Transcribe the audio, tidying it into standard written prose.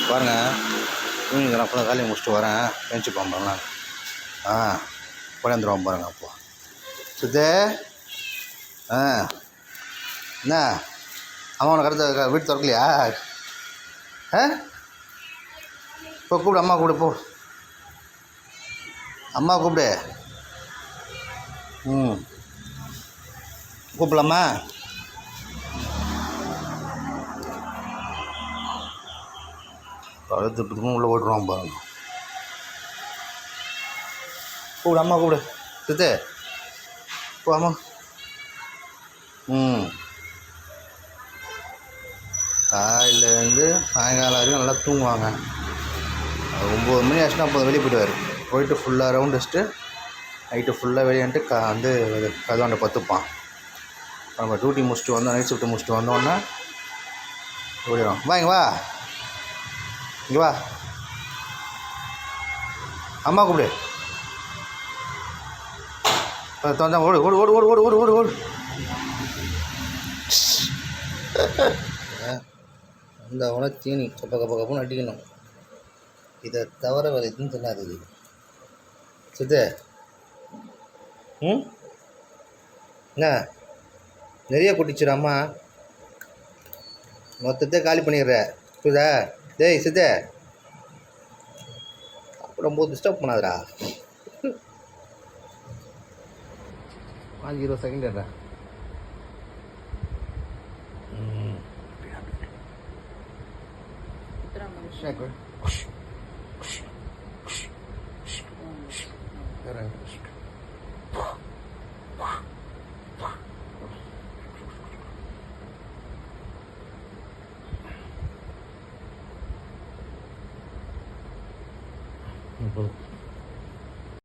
பாருங்கள் தூங்கிக்கிறேன். அப்போ தான் வேலையை முடிச்சுட்டு வரேன். பேச்சு பாம்பலாம் குழந்துருவான் பாருங்கள். அப்போ சுத்தே என்ன அம்மாவனை கடத்த வீட்டு திறக்கலையா? இப்போ கூப்பிடு, அம்மா கூப்பிடு, போ அம்மா கூப்பிடு. கூப்பிடலாமா? திட்டத்துக்கும் உள்ளே ஓட்டுருவான் பாருங்க. கூப்பிடு, அம்மா கூப்பிடு. சித்து போ அம்மா. காலையிலேருந்து சாயங்காலம் வரைக்கும் நல்லா தூங்குவாங்க. 9 மணி ஆச்சுன்னா அப்போ வெளியே போயிட்டு ஃபுல்லாக ரவுண்ட் அடிச்சுட்டு நைட்டு ஃபுல்லாக வெளியான்ட்டு வந்து கதவாண்ட பத்துப்பான். நம்ம டியூட்டி முடிச்சுட்டு வந்தோம், நைட் ஷிஃப்ட்டு முடிச்சுட்டு வந்தோன்னே ஓடிடும். வா இங்கே வா, இங்கே வா, அம்மா கூப்பிடு. தந்தா ஓடு ஓடு ஓடு ஓடு ஓடு ஓடு ஓடு ஓடு. அந்த அவனை தீனி கப்புன்னு அடிக்கணும். இதை தவிர வேறு எதுவும் சொல்லாது. சித்து என்ன நிறைய குட்டிச்சிடாமா, மொத்தத்தை காலி பண்ணிடுற. புரியுதா? டேய் சித்து, ரொம்ப டிஸ்டர்ப் பண்ணாதடா. 5-20 செகண்ட் எடுறேன்.